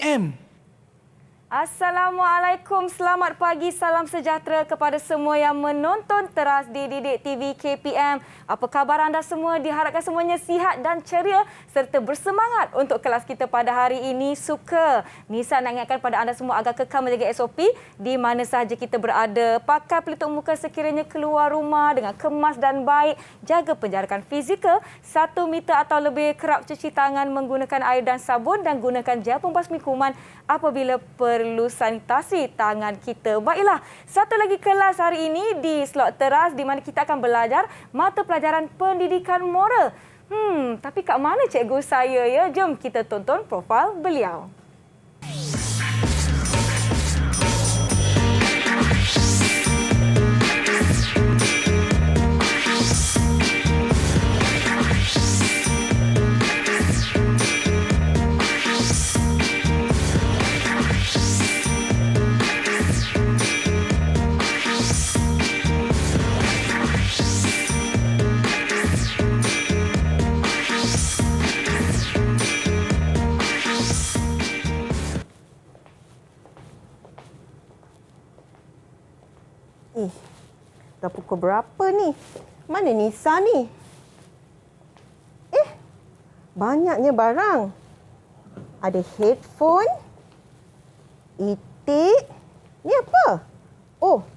KPM. Assalamualaikum, selamat pagi, salam sejahtera kepada semua yang menonton teras di Didik TV KPM. Apa khabar anda semua? Diharapkan semuanya sihat dan ceria serta bersemangat untuk kelas kita pada hari ini. Suka Nisa nak ingatkan pada anda semua agar kekal menjaga SOP di mana sahaja kita berada. Pakai pelitup muka sekiranya keluar rumah dengan kemas dan baik. Jaga penjarakan fizikal 1 meter atau lebih. Kerap cuci tangan menggunakan air dan sabun dan gunakan gel pembasmi kuman apabila perlu sanitasi tangan kita. Baiklah, satu lagi kelas hari ini di slot teras di mana kita akan belajar mata pelajaran pendidikan moral. Tapi kat mana cikgu saya ya? Jom kita tonton profil beliau. Dah pukul berapa ni? Mana Nisa ni? Banyaknya barang. Ada headphone, itik. Ni apa? Oh,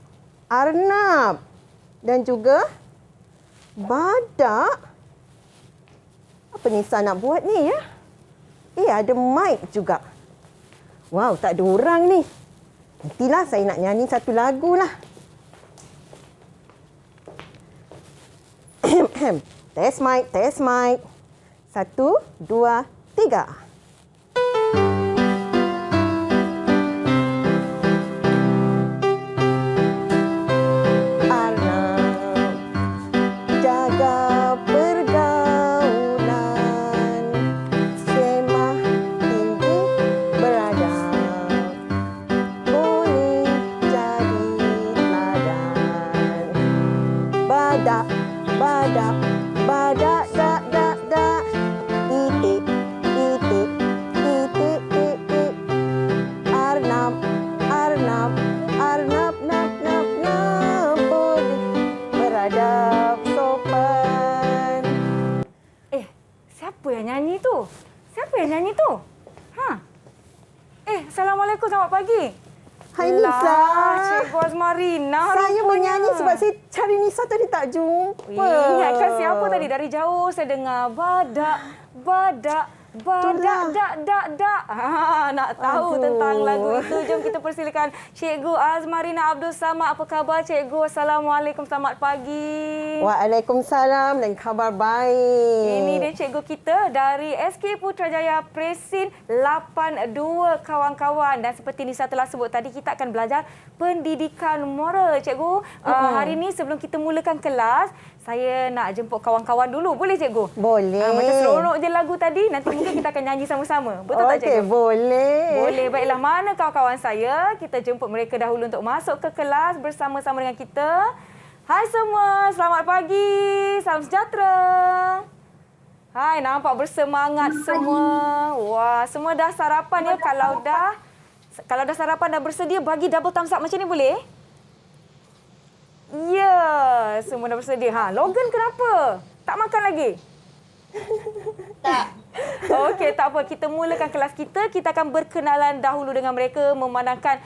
arnab. Dan juga badak. Apa Nisa nak buat ni ya? Ada mic juga. Wow, tak ada orang ni. Nantilah saya nak nyanyi satu lagu lah. Test mic, test mic. 1, 2, 3. Badak, dak, dak, dak. Itik, itik, itik, itik. Arnab, arnab, arnab, nab, nab, nab. Boleh beradab sopan. Siapa yang nyanyi tu? Siapa yang nyanyi tu? Assalamualaikum, selamat pagi. Hai Nisa. Cikgu Azmarina. Saya menyanyi sebab saya cari Nisa tadi tak jumpa. Ingatkan siapa tadi? Dari jauh saya dengar badak, badak, badak, dak, dak, dak. Nak tahu tentang lagu itu. Jom kita persilakan Cikgu Azmarina Abdul Samad. Apa khabar Cikgu? Assalamualaikum, selamat pagi. Waalaikumsalam dan khabar baik. Ini dia cikgu kita dari SK Putrajaya Presin 82 kawan-kawan. Dan seperti Nisa telah sebut tadi, kita akan belajar pendidikan moral. Cikgu, hari ini sebelum kita mulakan kelas, saya nak jemput kawan-kawan dulu. Boleh cikgu? Boleh. Macam seronok je lagu tadi. Nanti mungkin kita akan nyanyi sama-sama. Betul tak cikgu? Okey, boleh. Boleh. Baiklah, mana kawan-kawan saya? Kita jemput mereka dahulu untuk masuk ke kelas bersama-sama dengan kita. Hai semua, selamat pagi. Salam sejahtera. Hai, nampak bersemangat semua. Wah, semua dah sarapan ya? Kalau dah sarapan, dah bersedia, bagi double thumbs up macam ni boleh? Ya, semua dah bersedia. Logan kenapa? Tak makan lagi? Tak. Okey, tak apa. Kita mulakan kelas kita. Kita akan berkenalan dahulu dengan mereka. Memandangkan,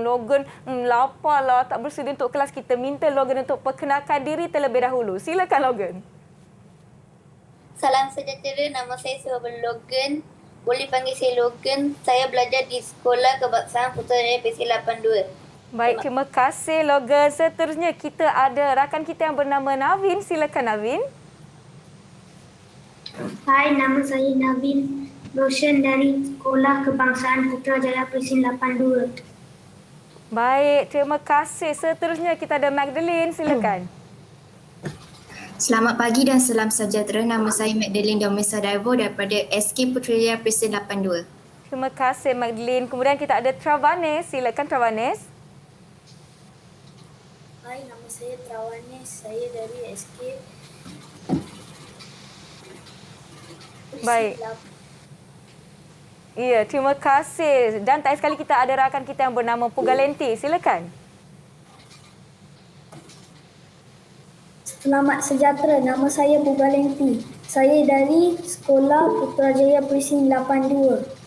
Logan laparlah, tak bersedia untuk kelas kita. Minta Logan untuk perkenalkan diri terlebih dahulu. Silakan Logan. Salam sejahtera, nama saya Suhaibul Logan. Boleh panggil saya Logan. Saya belajar di Sekolah Kebangsaan Putrajaya Presin 82. Baik, terima kasih Logan. Seterusnya kita ada rakan kita yang bernama Navin. Silakan Navin. Hai, nama saya Navin Roshan dari Sekolah Kebangsaan Putrajaya Presin 82. Baik, terima kasih. Seterusnya kita ada Magdalene. Silakan. Selamat pagi dan salam sejahtera. Nama saya Magdalene Domesa Daivo daripada SK Putrajaya Presin 82. Terima kasih Magdalene. Kemudian kita ada Travanes. Silakan Travanes. Hai, nama saya Travanes. Saya dari SK. Baik. Ya, terima kasih. Dan tadi sekali kita ada rakan kita yang bernama Pugalenti. Silakan. Selamat sejahtera, nama saya Pugalenti. Saya dari Sekolah Putrajaya Presin 82.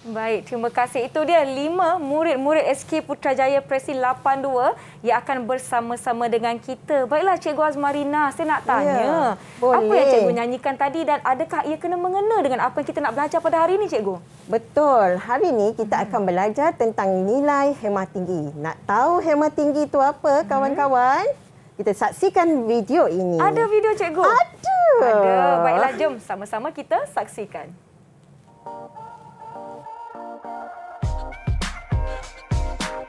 Baik, terima kasih. Itu dia 5 murid-murid SK Putrajaya Presin 82 yang akan bersama-sama dengan kita. Baiklah Cikgu Azmarina, saya nak tanya. boleh. Apa yang Cikgu nyanyikan tadi dan adakah ia kena mengena dengan apa yang kita nak belajar pada hari ini Cikgu? Betul. Hari ini kita akan belajar tentang nilai hemat tinggi. Nak tahu hemat tinggi itu apa, kawan-kawan? Kita saksikan video ini. Ada video Cikgu? Ada. Baiklah, jom sama-sama kita saksikan.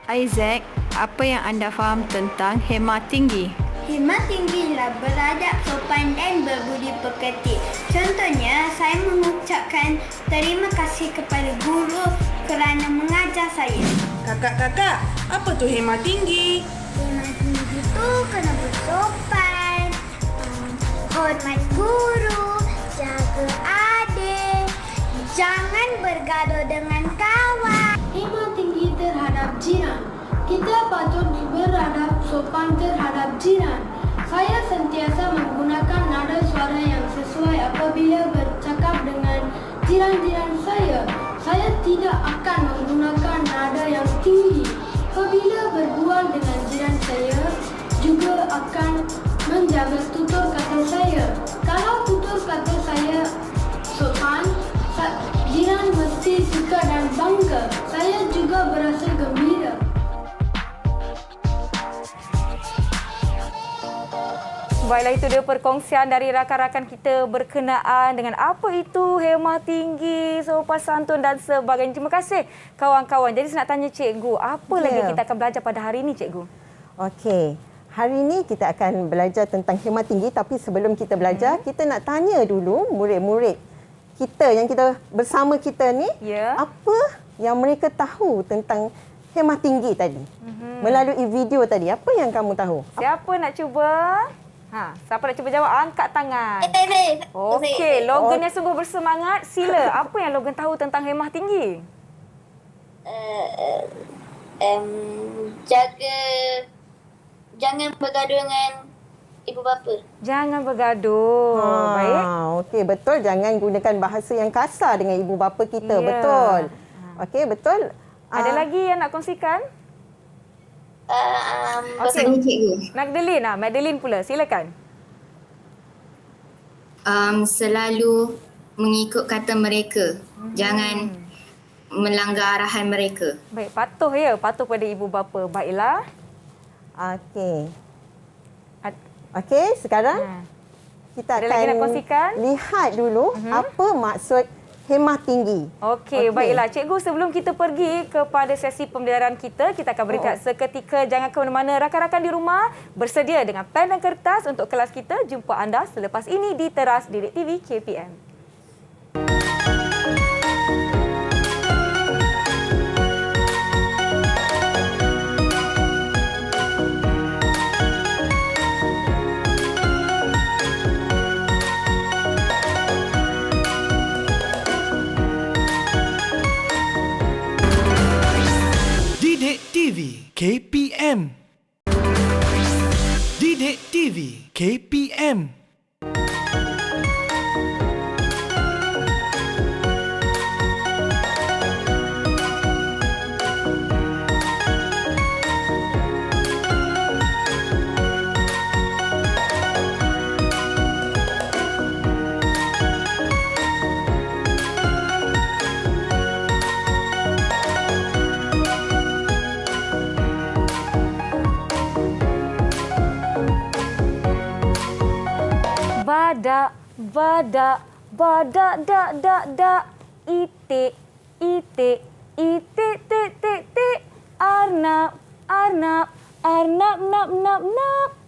Isaac, apa yang anda faham tentang hemat tinggi? Hemat tinggi ialah beradab sopan dan berbudi pekerti. Contohnya, saya mengucapkan terima kasih kepada guru kerana mengajar saya. Kakak-kakak, apa tu hemat tinggi? Hemat tinggi itu kena bersopan, hormat guru, jaga adik, jangan bergaduh dengan kawan. Hemat tinggi terhadap jiran. Kita patut beradab sopan terhadap jiran. Saya sentiasa menggunakan nada suara yang sesuai apabila bercakap dengan jiran-jiran saya. Saya tidak akan menggunakan nada yang tinggi. Apabila berbual dengan jiran saya, juga akan menjaga tutur kata saya. Kalau tutur kata saya sopan, jiran mesti suka dan bangga. Saya juga berasa gembira. Baiklah, itu dia perkongsian dari rakan-rakan kita berkenaan dengan apa itu hemat tinggi, sopan santun dan sebagainya. Terima kasih kawan-kawan. Jadi saya nak tanya Cikgu, apa lagi kita akan belajar pada hari ini Cikgu? Okey. Hari ini kita akan belajar tentang hemat tinggi, tapi sebelum kita belajar, kita nak tanya dulu murid-murid kita yang kita bersama kita ni, apa yang mereka tahu tentang hemat tinggi tadi? Melalui video tadi, apa yang kamu tahu? Siapa nak cuba? Siapa nak cuba jawab? Angkat tangan. Saya. Okey, Logan yang sungguh bersemangat. Sila, apa yang Logan tahu tentang hemat tinggi? Jangan bergaduh dengan ibu bapa. Jangan bergaduh. Baik. Okey, betul. Jangan gunakan bahasa yang kasar dengan ibu bapa kita. Betul. Okey, betul. Ada lagi yang nak kongsikan? Okey, Cikgu. Madeline pula. Silakan. Selalu mengikut kata mereka. Jangan melanggar arahan mereka. Baik, patuh patuh pada ibu bapa. Baiklah. Okey. Okey, sekarang kita ada lagi nak kongsikan? Lihat dulu apa maksud hemat tinggi. Okey, baiklah. Cikgu, sebelum kita pergi kepada sesi pembelajaran kita akan berhenti seketika. Jangan ke mana-mana. Rakan-rakan di rumah bersedia dengan pen dan kertas untuk kelas kita. Jumpa anda selepas ini di teras Didik TV KPM. Didik TV KPM. Didik TV KPM. Badak, badak, dak, itik, tik, arnab, nap,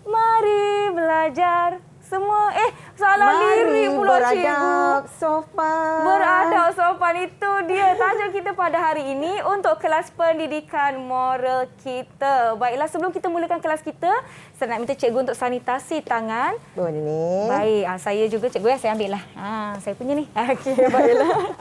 mari belajar semua. Salah lirik pula Cikgu. Beradab, sopan. Beradab, sopan, itu dia tajuk kita pada hari ini untuk kelas pendidikan moral kita. Baiklah, sebelum kita mulakan kelas kita, saya nak minta Cikgu untuk sanitasi tangan. Boleh. Baik, saya juga Cikgu saya ambil lah. Saya punya ni. Okey, baiklah.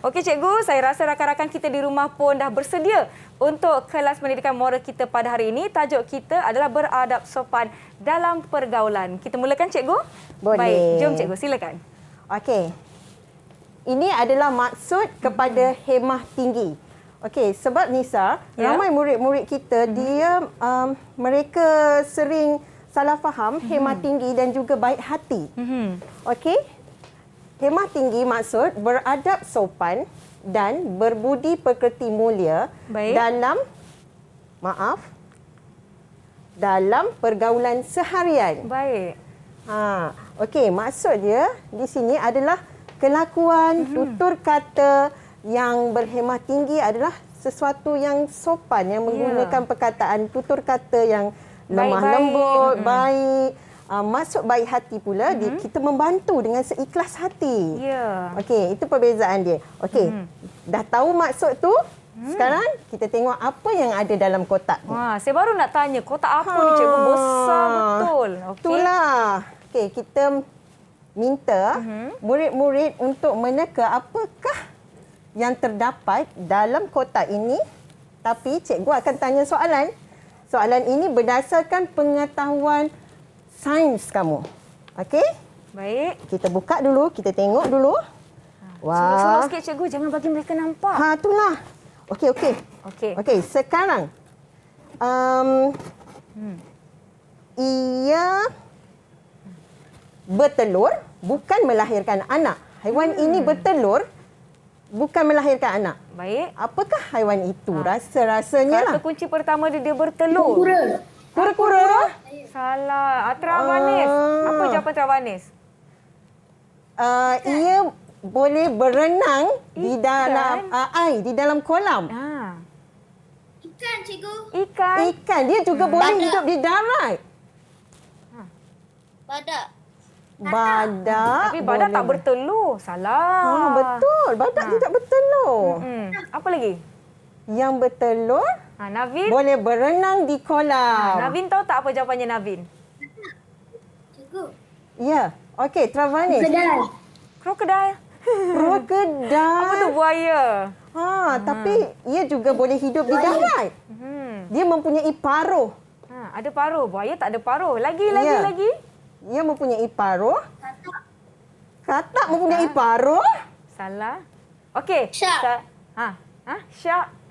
Okey cikgu, saya rasa rakan-rakan kita di rumah pun dah bersedia untuk kelas pendidikan moral kita pada hari ini. Tajuk kita adalah beradab sopan dalam pergaulan. Kita mulakan cikgu? Boleh. Baik, jom cikgu silakan. Okey. Ini adalah maksud kepada hemah tinggi. Okey, sebab Nisa, ramai murid-murid kita mereka sering salah faham hemah tinggi dan juga baik hati. Okey? Hemah tinggi maksud beradab sopan dan berbudi pekerti mulia dalam pergaulan seharian. Baik. Okey, maksud dia di sini adalah kelakuan, tutur kata yang berhemah tinggi adalah sesuatu yang sopan, yang menggunakan perkataan tutur kata yang lemah lembut, baik. Maksud baik hati pula, kita membantu dengan seikhlas hati. Okey, itu perbezaan dia. Okey, dah tahu maksud tu, sekarang kita tengok apa yang ada dalam kotak ni. Wah, saya baru nak tanya, kotak apa ni cikgu? Besar betul. Okay. Itulah. Okey, kita minta murid-murid untuk meneka apakah yang terdapat dalam kotak ini. Tapi cikgu akan tanya soalan. Soalan ini berdasarkan pengetahuan sains kamu. Okey? Baik. Kita buka dulu, kita tengok dulu. Wah. Sikit cikgu, jangan bagi mereka nampak. Itulah. Okey. Okey, sekarang ia bertelur, bukan melahirkan anak. Haiwan ini bertelur, bukan melahirkan anak. Baik. Apakah haiwan itu? Rasa-rasanya lah. Kata kunci pertama dia bertelur. Kura-kura. Salah. Travanis. Apa jawapan Travanis? Ia boleh berenang di dalam air, di dalam kolam. Ikan, cikgu. Ikan. Dia juga boleh hidup di darat. Badak. Tapi badak tak bertelur. Salah. Betul. Badak tidak bertelur. Apa lagi? Yang bertelur Navin boleh berenang di kolam. Navin tahu tak apa jawapannya Navin? Cikgu. Ya. Okey, Travanis. Krokodil. Krokodil. Apa tu buaya? Tapi ia juga boleh hidup di darat. Dia mempunyai paruh. Ada paruh. Buaya tak ada paruh. Lagi. Ia mempunyai paruh. Katak mempunyai paruh. Salah. Okey. Shark. Shark.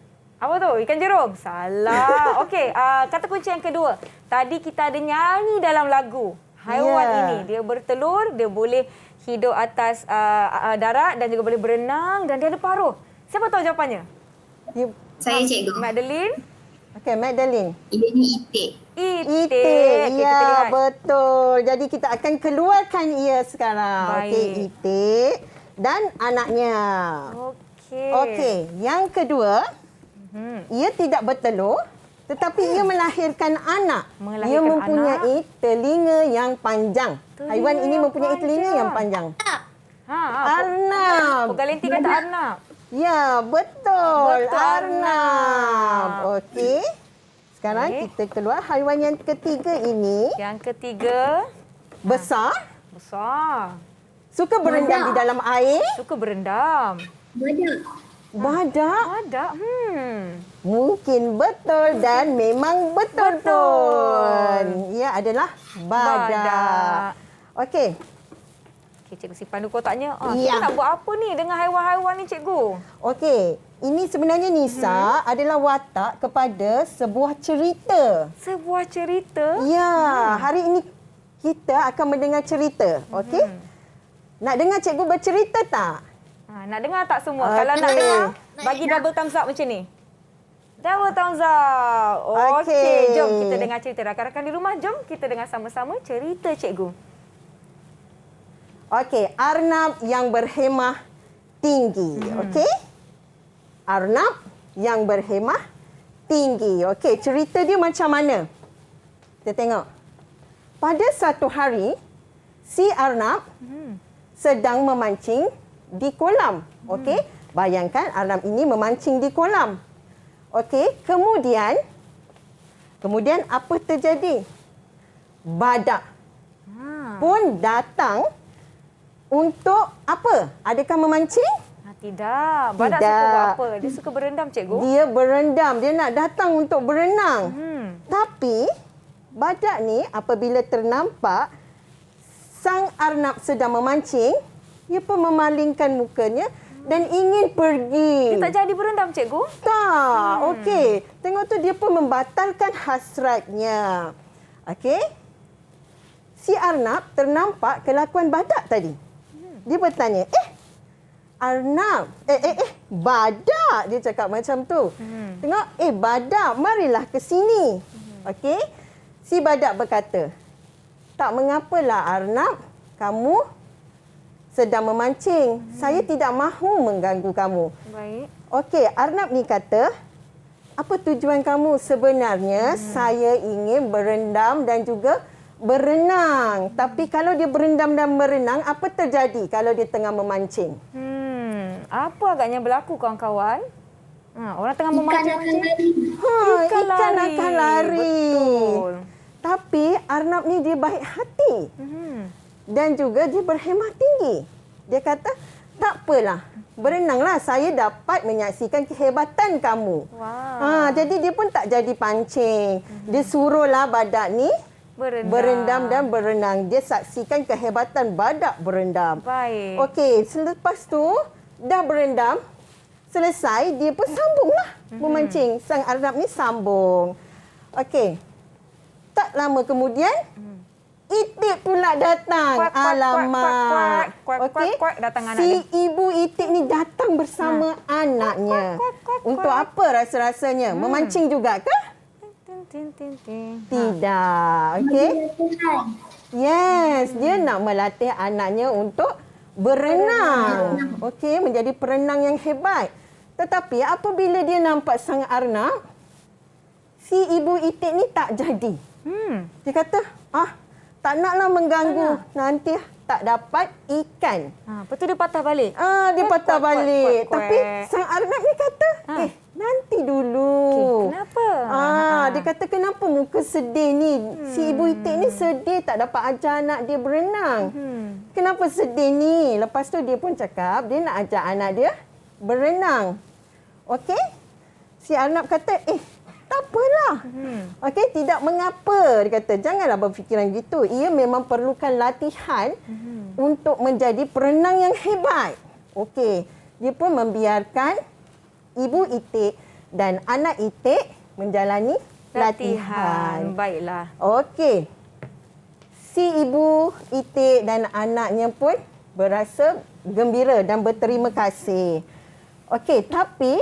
Apa tu? Ikan jerung? Salah. Okey, kata kunci yang kedua. Tadi kita ada nyanyi dalam lagu. Haiwan ini, dia bertelur, dia boleh hidup atas darat dan juga boleh berenang dan dia ada paruh. Siapa tahu jawapannya? Saya cikgu. Madeline. Okey, Madeline. Ianya itik. Itik. Ya, betul. Jadi kita akan keluarkan ia sekarang. Baik. Okey, itik dan anaknya. Okey, yang kedua, ia tidak bertelur tetapi ia melahirkan anak. Ia mempunyai telinga yang panjang. Haiwan ini mempunyai telinga yang panjang. Arnab. Pegalinti kata arnab. Ya, betul. Arnab. Okey. Sekarang kita keluar haiwan yang ketiga ini. Yang ketiga. Besar. Suka berendam di dalam air. Suka berendam. Badak? Mungkin betul dan memang betul pun. Ia adalah badak. Okey. Cikgu simpan dulu kotaknya. Kita nak buat apa ni dengan haiwan-haiwan ni, cikgu? Okey. Ini sebenarnya Nisa adalah watak kepada sebuah cerita. Sebuah cerita? Ya. Hari ini kita akan mendengar cerita. Okey? Nak dengar cikgu bercerita tak? Nak dengar tak semua? Kalau nak dengar, bagi double thumbs up macam ni. Double thumbs up. Okey, jom kita dengar cerita. Rakan-rakan di rumah, jom kita dengar sama-sama cerita cikgu. Okey, Arnab yang berhemah tinggi. Okey? Arnab yang berhemah tinggi. Okey, cerita dia macam mana? Kita tengok. Pada suatu hari, si Arnab sedang memancing di kolam. Okey? Bayangkan Arnab ini memancing di kolam. Okey, kemudian apa terjadi? Badak pun datang untuk apa? Adakah memancing? Tidak. Badak Tidak. suka buat apa? Dia suka berendam, cikgu. Dia berendam. Dia nak datang untuk berenang. Tapi badak ni apabila ternampak sang arnab sedang memancing, dia pun memalingkan mukanya dan ingin pergi. Dia tak jadi berendam, cikgu? Tak. Okey. Tengok tu dia pun membatalkan hasratnya. Okey. Si arnab ternampak kelakuan badak tadi. Dia bertanya, arnab, badak. Dia cakap macam tu. Tengok, badak, marilah ke sini. Okey. Si badak berkata, tak mengapalah arnab, kamu sedang memancing. Saya tidak mahu mengganggu kamu. Baik. Okey, arnab ni kata, apa tujuan kamu sebenarnya? Saya ingin berendam dan juga berenang. Tapi kalau dia berendam dan berenang, apa terjadi kalau dia tengah memancing? Apa agaknya berlaku, kawan-kawan? Orang tengah memancing. Ikan akan lari. Betul. Tapi arnab ni dia baik hati. Dan juga dia berhemah tinggi. Dia kata, tak apalah. Berenanglah, saya dapat menyaksikan kehebatan kamu. Wow. Jadi dia pun tak jadi pancing. Dia suruhlah badak ni berendam dan berenang. Dia saksikan kehebatan badak berendam. Baik. Okey, selepas tu dah berendam, selesai, dia pun sambunglah memancing. Sang arnab ni sambung. Okey. Tak lama kemudian, itik pula datang. Alamak. Okey. Si ibu itik ni datang bersama anaknya. Untuk apa rasa-rasanya? Memancing juga ke? Tidak. Okey. Yes, dia nak melatih anaknya untuk berenang. Okey, menjadi perenang yang hebat. Tetapi apabila dia nampak sang arnab, si ibu itik ni tak jadi. Dia kata, tak naklah mengganggu. Nanti tak dapat ikan. Lepas tu dia patah balik? Dia patah balik. Tapi sang arnab ni kata, nanti dulu. Kenapa? Dia kata, kenapa muka sedih ni? Si ibu itik ni sedih tak dapat ajar anak dia berenang. Kenapa sedih ni? Lepas tu dia pun cakap, dia nak ajar anak dia berenang. Okey? Si arnab kata, tak apalah. Okey, tidak mengapa. Dia kata, janganlah berfikiran gitu. Ia memang perlukan latihan untuk menjadi perenang yang hebat. Okey, dia pun membiarkan ibu itik dan anak itik menjalani latihan. Baiklah. Okey. Si ibu itik dan anaknya pun berasa gembira dan berterima kasih. Okey, tapi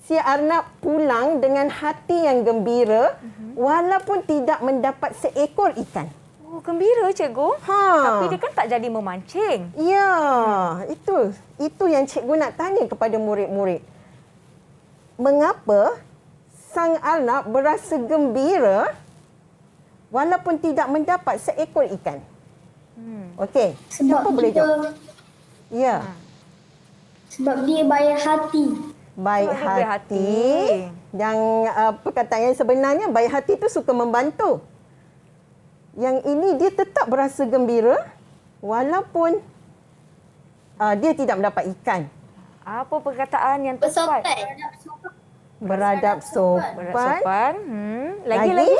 si arnab pulang dengan hati yang gembira walaupun tidak mendapat seekor ikan. Oh, gembira, cikgu. Tapi dia kan tak jadi memancing. Ya, itu yang cikgu nak tanya kepada murid-murid. Mengapa sang arnab berasa gembira walaupun tidak mendapat seekor ikan? Okey, siapa boleh jawab? Ya. Sebab dia baik hati. Baik hati. Yang perkataan yang sebenarnya, baik hati itu suka membantu. Yang ini dia tetap berasa gembira walaupun dia tidak mendapat ikan. Apa perkataan yang tepat? Beradab sopan. Lagi?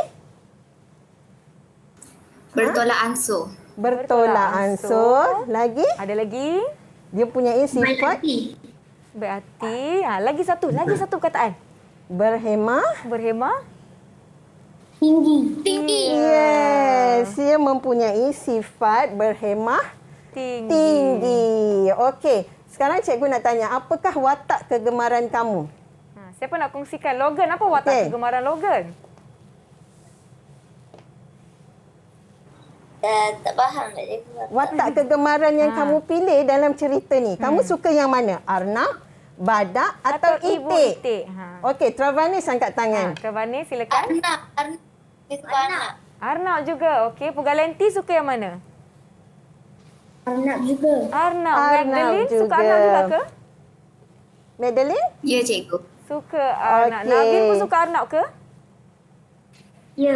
Bertolak ansur. Bertolak ansur. Lagi? Ada lagi? Dia punya sifat baik hati. Lagi satu perkataan. Berhemah. Tinggi. Yes, dia mempunyai sifat berhemah tinggi. Okey, sekarang cikgu nak tanya, apakah watak kegemaran kamu? Siapa nak kongsikan? Logan, apa watak kegemaran Logan? Tak faham nak cikgu. Watak kegemaran yang kamu pilih dalam cerita ni, kamu suka yang mana? Arnab, badak atau ibu itik? itik. Okey, Travanis angkat tangan. Travanis, silakan. Arnab. Dia suka Arnab. Arnab juga. Okey, Pugalanti suka yang mana? Arnab juga. Arnab. Magdalene suka Arnab juga ke? Madeline? Ya, cikgu. Suka Arnab. Nabil pun suka Arnab ke? Ya.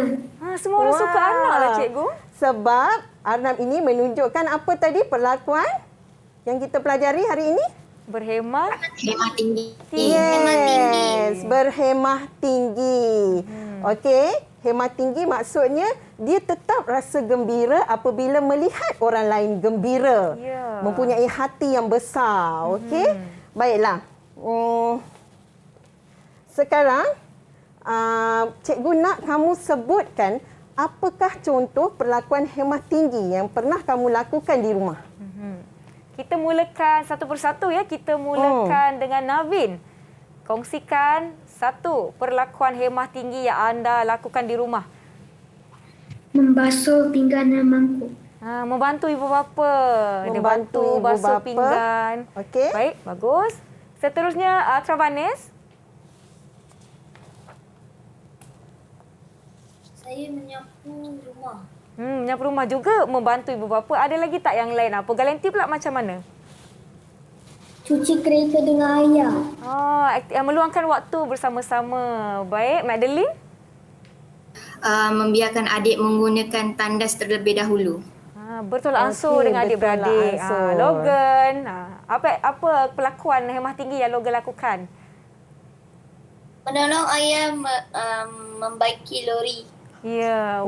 Semua orang suka Arnab lah, cikgu. Sebab Arnab ini menunjukkan apa tadi perlakuan yang kita pelajari hari ini? Berhemah tinggi. Yes, berhemah tinggi. Okey, hemah tinggi maksudnya dia tetap rasa gembira apabila melihat orang lain gembira. Ya. Mempunyai hati yang besar. Okey? Baiklah. Sekarang, cikgu nak kamu sebutkan apakah contoh perlakuan hemah tinggi yang pernah kamu lakukan di rumah? Kita mulakan satu persatu ya. Kita mulakan dengan Navin. Kongsikan satu perlakuan hemah tinggi yang anda lakukan di rumah. Membasuh pinggan dan mangkuk. Membantu ibu bapa. Dia bantu Membantu ibu basuh bapa. pinggan. Okey. Baik, bagus. Seterusnya Travanes. Saya menyapu rumah. Menyapu rumah juga membantu ibu bapa. Ada lagi tak yang lain? Apa Galanti pula macam mana? Cuci kereta dengan ayah. Meluangkan waktu bersama-sama. Baik, Madeline? Membiarkan adik menggunakan tandas terlebih dahulu. Bertolak ansur dengan adik-beradik. Logan, apa perlakuan hemah tinggi yang Logan lakukan? Menolong ayah membaiki lori. Ya,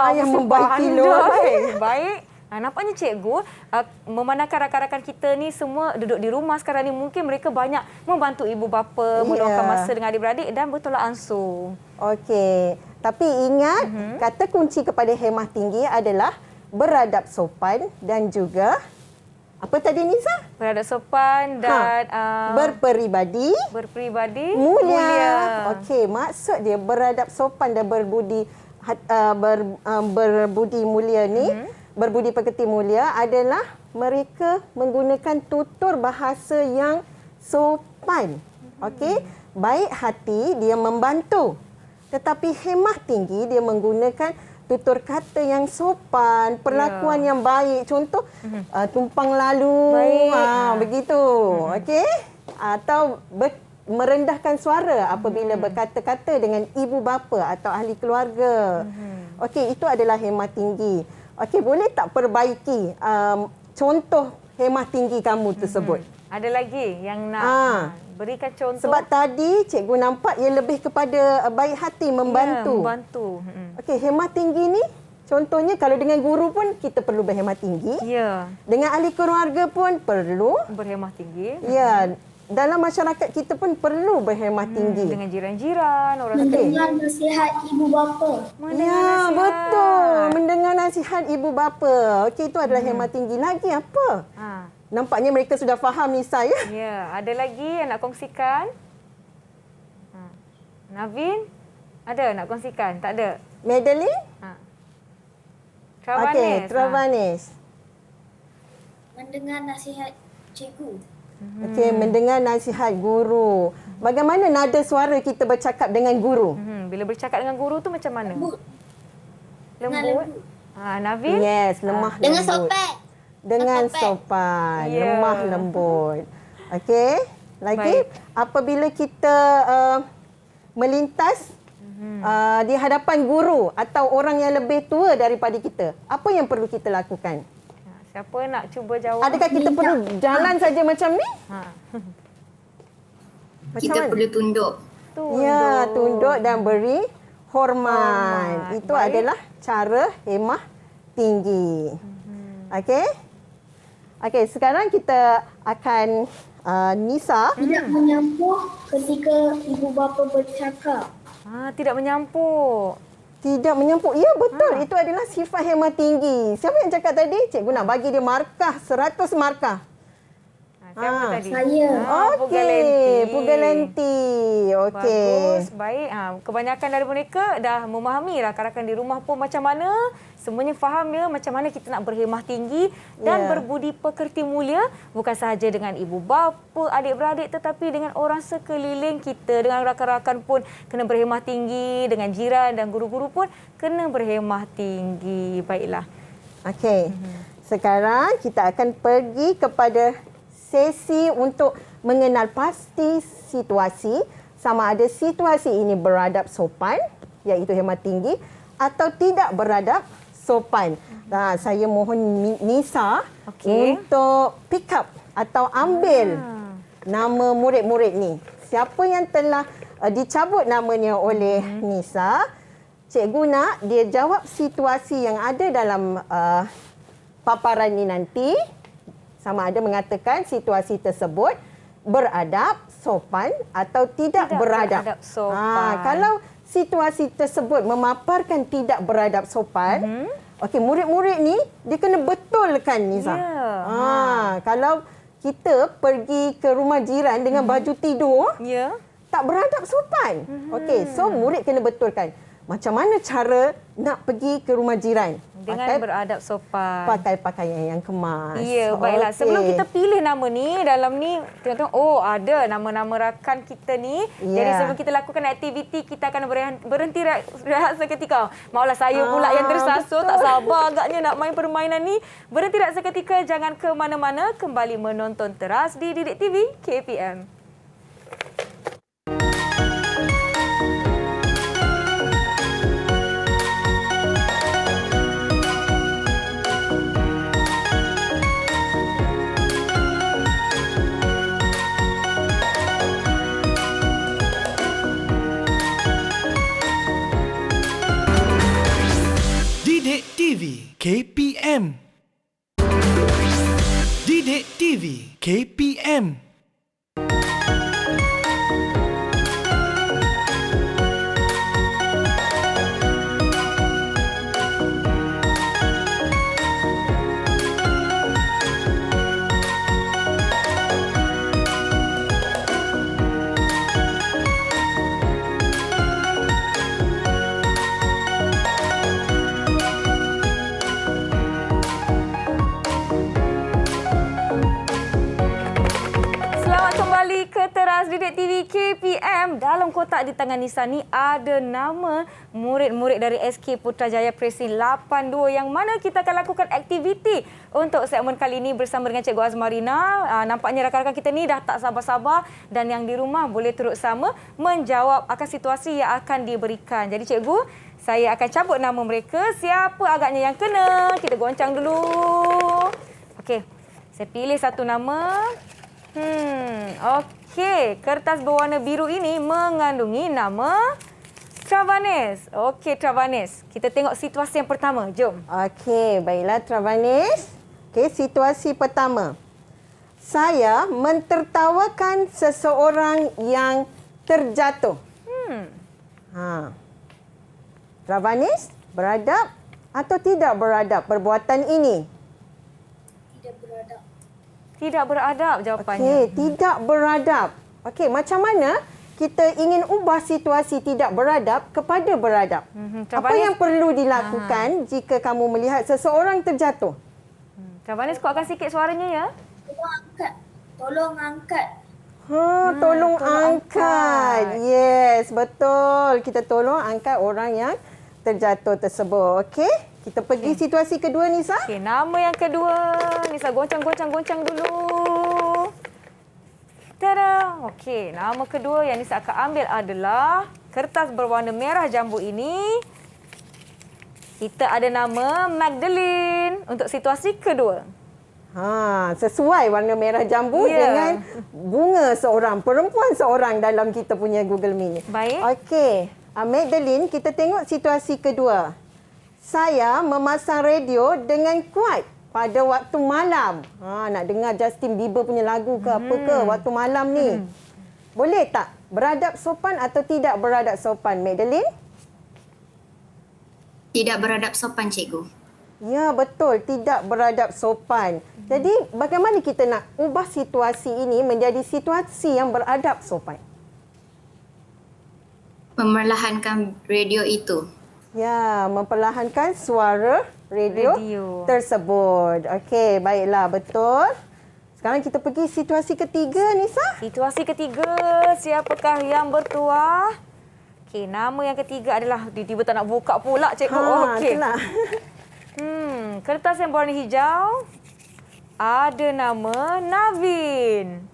Ayah membaiki lori. Baik. Nampaknya cikgu memandangkan rakan-rakan kita ni semua duduk di rumah sekarang ni, mungkin mereka banyak membantu ibu bapa, meluangkan masa dengan adik-beradik dan bertolak ansur. Okey. Tapi ingat, kata kunci kepada hemah tinggi adalah beradab sopan dan juga apa tadi Nisa? Beradab sopan dan berperibadi mulia. Okey, maksud dia beradab sopan dan berbudi mulia ni, berbudi pekerti mulia adalah mereka menggunakan tutur bahasa yang sopan. Okey, baik hati dia membantu. Tetapi hemah tinggi dia menggunakan tutur kata yang sopan, perlakuan yang baik. Contoh tumpang lalu, begitu. Okey? Atau merendahkan suara apabila berkata-kata dengan ibu bapa atau ahli keluarga. Okey, itu adalah hemah tinggi. Okey, boleh tak perbaiki contoh hemah tinggi kamu tersebut? Ada lagi yang nak berikan contoh? Sebab tadi cikgu nampak ia lebih kepada baik hati, membantu. Ya, membantu. Okey, hemah tinggi ni contohnya kalau dengan guru pun kita perlu berhemah tinggi. Ya. Dengan ahli keluarga pun perlu berhemah tinggi. Ya. Dalam masyarakat kita pun perlu berhemah tinggi. Dengan jiran-jiran, orang mendengar nasihat ibu bapa. Betul. Mendengar nasihat ibu bapa. Okey, itu adalah hemah tinggi. Lagi apa? Nampaknya mereka sudah faham Nisa ya. Ya, ada lagi yang nak kongsikan? Navin? Ada nak kongsikan? Tak ada? Madeline? Travanes. Okey, Travanes. Mendengar nasihat cikgu. Okey, mendengar nasihat guru. Bagaimana nada suara kita bercakap dengan guru? Bila bercakap dengan guru tu macam mana? Lembut. Navin? Yes, lemah lembut. Dengan sopan. Dengan sopan, lemah lembut. Okey, lagi Baik. apabila kita melintas di hadapan guru atau orang yang lebih tua daripada kita, apa yang perlu kita lakukan? Siapa nak cuba jawab? Adakah kita perlu jalan saja macam ni? Kita perlu tunduk. Ya, tunduk dan beri hormat. Itu adalah cara hemah tinggi. Okey? Okey, sekarang kita akan Nisa. Tidak menyampuk ketika ibu bapa bercakap. Tidak menyampuk. Tidak menyampuk. Ya, betul. Itu adalah sifat hemah tinggi. Siapa yang cakap tadi? Cikgu nak bagi dia markah, 100 markah. Siapa tadi? Saya. Okey, Pugalanti. Okey. Bagus, baik. Kebanyakan dari mereka dah memahami rakan-rakan di rumah pun macam mana. Semuanya faham ya macam mana kita nak berhemah tinggi dan berbudi pekerti mulia. Bukan sahaja dengan ibu bapa, adik-beradik tetapi dengan orang sekeliling kita. Dengan rakan-rakan pun kena berhemah tinggi. Dengan jiran dan guru-guru pun kena berhemah tinggi. Baiklah. Okey. Sekarang kita akan pergi kepada sesi untuk mengenal pasti situasi, sama ada situasi ini beradab sopan, iaitu hemah tinggi, atau tidak beradab sopan. Saya mohon Nisa untuk pick up atau ambil nama murid-murid ni. Siapa yang telah dicabut namanya oleh Nisa, cikgu nak dia jawab situasi yang ada dalam paparan ni nanti. Sama ada mengatakan situasi tersebut beradab, sopan atau tidak beradab. Sopan. Kalau situasi tersebut memaparkan tidak beradab sopan, okey, murid-murid ni dia kena betulkan, Nisa. Kalau kita pergi ke rumah jiran dengan baju tidur, tak beradab sopan. Okey, so murid kena betulkan. Macam mana cara nak pergi ke rumah jiran? Dengan beradab sopan. Pakai pakaian yang kemas. Ya, baiklah. Sebelum kita pilih nama ni, dalam ni tengok-tengok, ada nama-nama rakan kita ni. Jadi sebelum kita lakukan aktiviti, kita akan berhenti rehat seketika. Maulah saya pula yang tersasul, tak sabar agaknya nak main permainan ni. Berhenti rehat seketika, jangan ke mana-mana. Kembali menonton teras di Didik TV KPM. Didik TV KPM. Didik TV KPM. Didik TV KPM. Dalam kotak di tangan Nisa ni ada nama murid-murid dari SK Putrajaya Presin 82 yang mana kita akan lakukan aktiviti untuk segmen kali ini bersama dengan Cikgu Azmarina. Nampaknya rakan-rakan kita ni dah tak sabar-sabar dan yang di rumah boleh turut sama menjawab akan situasi yang akan diberikan. Jadi Cikgu, saya akan cabut nama mereka. Siapa agaknya yang kena? Kita goncang dulu. Okey, saya pilih satu nama. Okey, kertas berwarna biru ini mengandungi nama Travanes. Okey, Travanes. Kita tengok situasi yang pertama. Jom. Okey, baiklah Travanes. Okey, situasi pertama. Saya mentertawakan seseorang yang terjatuh. Travanes, beradab atau tidak beradab perbuatan ini? Tidak beradab. Tidak beradab jawapannya. Okey, tidak beradab. Okey, macam mana kita ingin ubah situasi tidak beradab kepada beradab? Apa yang perlu dilakukan jika kamu melihat seseorang terjatuh? Travanes, kuatkan sikit suaranya ya. Tolong angkat. Tolong angkat. Tolong angkat. Yes, betul. Kita tolong angkat orang yang terjatuh tersebut. Okey? Kita pergi situasi kedua, Nisa. Okey, nama yang kedua. Nisa goncang dulu. Tada! Okey, nama kedua yang Nisa akan ambil adalah kertas berwarna merah jambu ini. Kita ada nama Magdalene untuk situasi kedua. Sesuai warna merah jambu dengan bunga seorang, perempuan seorang dalam kita punya Google Meet. Baik. Okey, Magdalene, kita tengok situasi kedua. Saya memasang radio dengan kuat pada waktu malam. Nak dengar Justin Bieber punya lagu ke apa ke waktu malam ni. Boleh tak beradab sopan atau tidak beradab sopan, Magdalene? Tidak beradab sopan, Cikgu. Ya, betul. Tidak beradab sopan. Jadi, bagaimana kita nak ubah situasi ini menjadi situasi yang beradab sopan? Memerlahankan radio itu. Ya, memperlahankan suara radio tersebut. Okey, baiklah, betul. Sekarang kita pergi situasi ketiga, Nisa. Situasi ketiga, siapakah yang bertuah? Okey, nama yang ketiga adalah tiba-tiba tak nak buka pula, Cikgu. Okey. Kertas yang berwarna hijau. Ada nama Navin.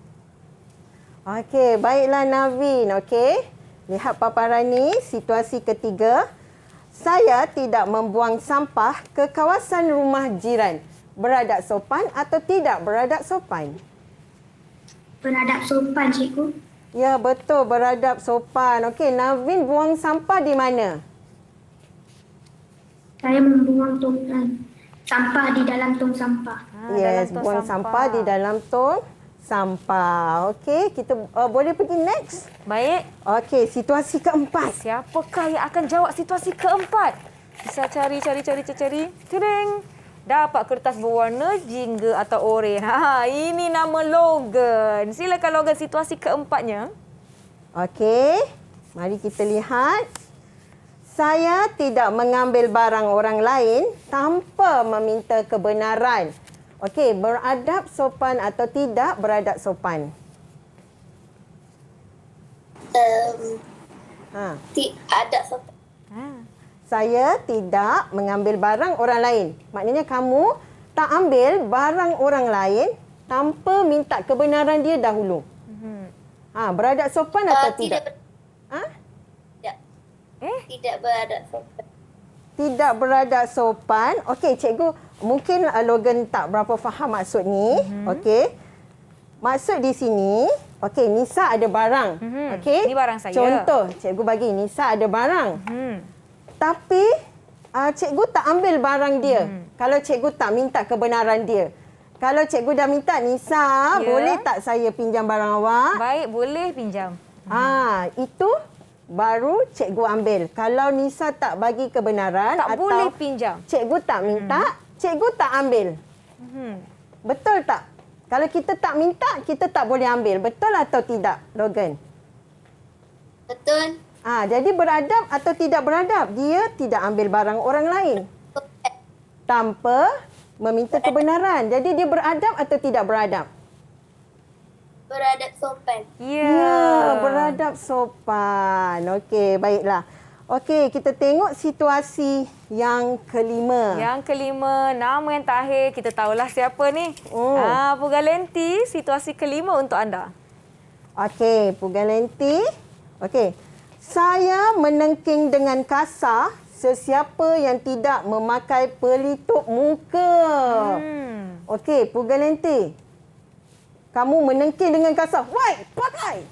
Okey, baiklah Navin. Okey. Lihat paparan ni, situasi ketiga. Saya tidak membuang sampah ke kawasan rumah jiran. Beradab sopan atau tidak beradab sopan? Beradab sopan, cikgu. Ya, betul. Beradab sopan. Okey, Navin buang sampah di mana? Saya membuang sampah di dalam tong sampah. Yes, buang sampah di dalam tong sampah. Okey, kita boleh pergi next? Baik. Okey, situasi keempat. Siapakah yang akan jawab situasi keempat? Bisa cari. Tering. Dapat kertas berwarna jingga atau oren. Ini nama Logan. Silakan Logan, situasi keempatnya. Okey, mari kita lihat. Saya tidak mengambil barang orang lain tanpa meminta kebenaran. Okey, beradab sopan atau tidak beradab sopan? Adab sopan. Saya tidak mengambil barang orang lain. Maknanya kamu tak ambil barang orang lain tanpa minta kebenaran dia dahulu. Beradab sopan atau tidak? Tidak beradab sopan. Tidak beradab sopan. Okey, cikgu, mungkin Logan tak berapa faham maksud ni. Okey. Maksud di sini, okey, Nisa ada barang. Okey. Ni barang saya. Contoh, cikgu bagi Nisa ada barang. Tapi cikgu tak ambil barang dia. Kalau cikgu tak minta kebenaran dia. Kalau cikgu dah minta, Nisa, boleh tak saya pinjam barang awak? Baik, boleh pinjam. Itu baru cikgu ambil. Kalau Nisa tak bagi kebenaran Tak atau boleh pinjam. cikgu tak minta, cikgu tak ambil. Betul tak? Kalau kita tak minta, kita tak boleh ambil. Betul atau tidak, Logan? Betul. Jadi beradab atau tidak beradab? Dia tidak ambil barang orang lain tanpa meminta kebenaran. Jadi dia beradab atau tidak beradab? Beradab sopan. Ya, beradab sopan. Okey, baiklah. Okey, kita tengok situasi yang kelima. Yang kelima, nama yang terakhir, kita tahulah siapa ni. Pugalenti, situasi kelima untuk anda. Okey, Pugalenti. Okey. Saya menengking dengan kasar sesiapa yang tidak memakai pelitup muka. Okey, Pugalenti. Kamu menengking dengan kasar. Wai, pakai.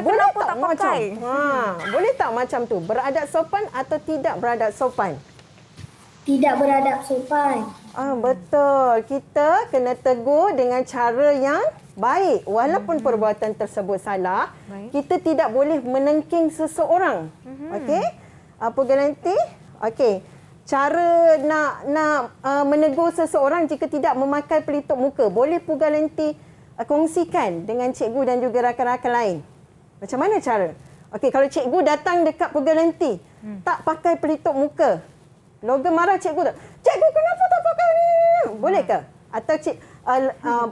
Kenapa tak pakai? Boleh tak macam tu? Beradab sopan atau tidak beradab sopan? Tidak beradab sopan. Betul. Kita kena tegur dengan cara yang baik. Walaupun perbuatan tersebut salah, kita tidak boleh menengking seseorang. Okey? Apa garanti? Okey. Cara nak menegur seseorang jika tidak memakai pelitup muka. Boleh Pugalenti kongsikan dengan cikgu dan juga rakan-rakan lain. Macam mana cara? Okey, kalau cikgu datang dekat Pugalenti, tak pakai pelitup muka. Logan marah cikgu tak? Cikgu kenapa tak pakai ni? Boleh ke? Atau